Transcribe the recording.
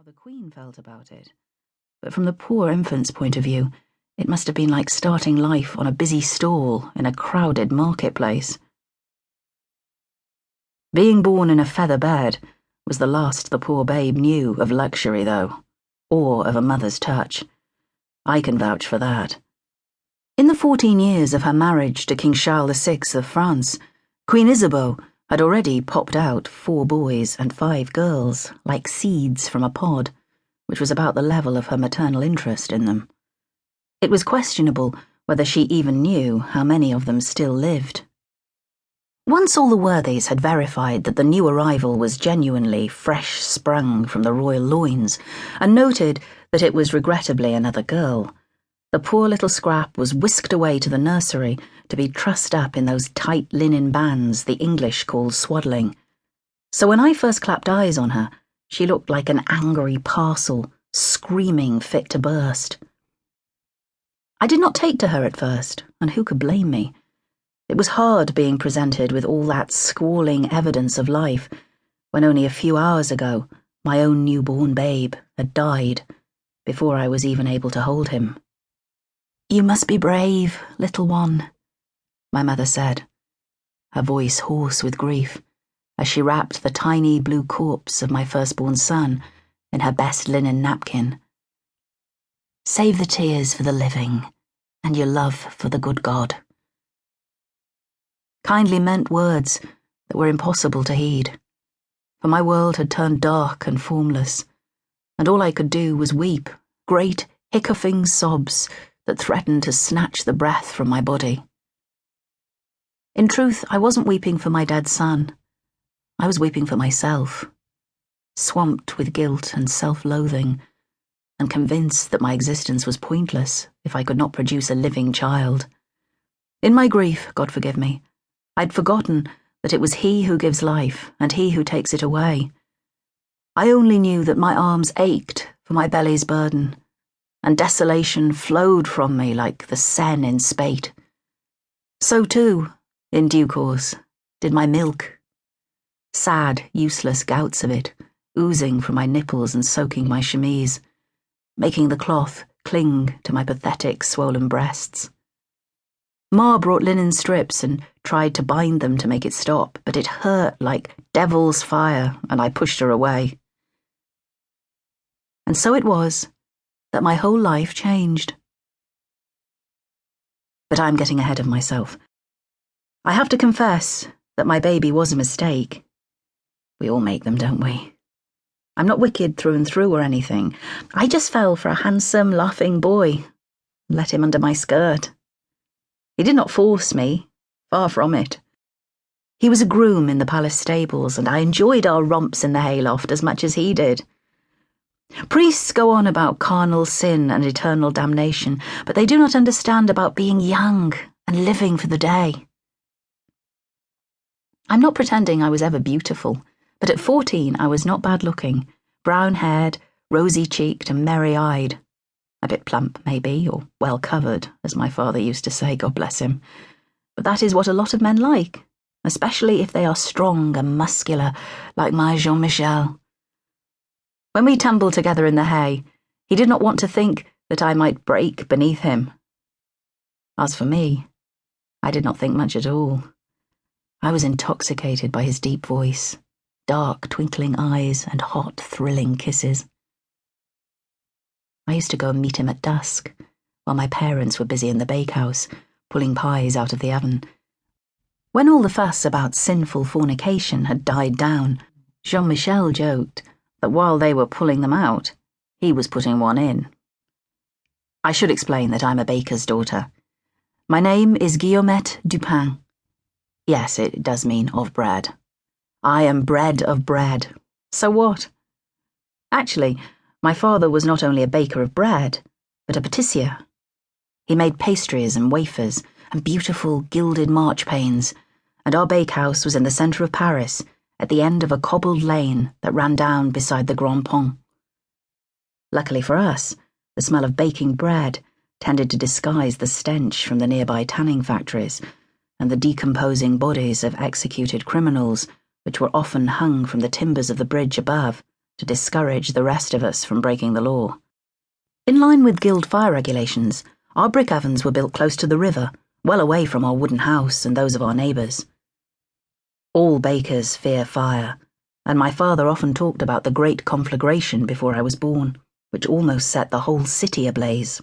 how the Queen felt about it, but from the poor infant's point of view, it must have been like starting life on a busy stall in a crowded marketplace. Being born in a feather bed was the last the poor babe knew of luxury, though, or of a mother's touch. I can vouch for that. In the 14 years of her marriage to King Charles VI of France, Queen Isabeau had already popped out 4 boys and 5 girls, like seeds from a pod, which was about the level of her maternal interest in them. It was questionable whether she even knew how many of them still lived. Once all the worthies had verified that the new arrival was genuinely fresh sprung from the royal loins, and noted that it was regrettably another girl, the poor little scrap was whisked away to the nursery to be trussed up in those tight linen bands the English call swaddling. So when I first clapped eyes on her, she looked like an angry parcel, screaming fit to burst. I did not take to her at first, and who could blame me? It was hard being presented with all that squalling evidence of life, when only a few hours ago my own newborn babe had died, before I was even able to hold him. "You must be brave, little one," my mother said, her voice hoarse with grief, as she wrapped the tiny blue corpse of my firstborn son in her best linen napkin. "Save the tears for the living, and your love for the good God." Kindly meant words that were impossible to heed, for my world had turned dark and formless, and all I could do was weep great hiccoughing sobs that threatened to snatch the breath from my body. In truth, I wasn't weeping for my dead son. I was weeping for myself, swamped with guilt and self-loathing, and convinced that my existence was pointless if I could not produce a living child. In my grief, God forgive me, I'd forgotten that it was He who gives life and He who takes it away. I only knew that my arms ached for my belly's burden, and desolation flowed from me like the Seine in spate. So too, in due course, did my milk. Sad, useless gouts of it, oozing from my nipples and soaking my chemise, making the cloth cling to my pathetic, swollen breasts. Ma brought linen strips and tried to bind them to make it stop, but it hurt like devil's fire, and I pushed her away. And so it was that my whole life changed. But I'm getting ahead of myself. I have to confess that my baby was a mistake. We all make them, don't we? I'm not wicked through and through or anything. I just fell for a handsome, laughing boy, and let him under my skirt. He did not force me, far from it. He was a groom in the palace stables, and I enjoyed our romps in the hayloft as much as he did. Priests go on about carnal sin and eternal damnation, but they do not understand about being young and living for the day. I'm not pretending I was ever beautiful, but at 14 I was not bad-looking, brown-haired, rosy-cheeked and merry-eyed. A bit plump, maybe, or well-covered, as my father used to say, God bless him. But that is what a lot of men like, especially if they are strong and muscular, like my Jean-Michel. When we tumbled together in the hay, he did not want to think that I might break beneath him. As for me, I did not think much at all. I was intoxicated by his deep voice, dark, twinkling eyes, and hot, thrilling kisses. I used to go and meet him at dusk, while my parents were busy in the bakehouse, pulling pies out of the oven. When all the fuss about sinful fornication had died down, Jean-Michel joked that while they were pulling them out, he was putting one in. I should explain that I'm a baker's daughter. My name is Guillemette Dupin. Yes, it does mean of bread. I am bred of bread. So what? Actually, my father was not only a baker of bread, but a patissier. He made pastries and wafers and beautiful gilded marchpanes, and our bakehouse was in the centre of Paris, at the end of a cobbled lane that ran down beside the Grand Pont. Luckily for us, the smell of baking bread tended to disguise the stench from the nearby tanning factories and the decomposing bodies of executed criminals, which were often hung from the timbers of the bridge above to discourage the rest of us from breaking the law. In line with guild fire regulations, our brick ovens were built close to the river, well away from our wooden house and those of our neighbours. All bakers fear fire, and my father often talked about the great conflagration before I was born, which almost set the whole city ablaze.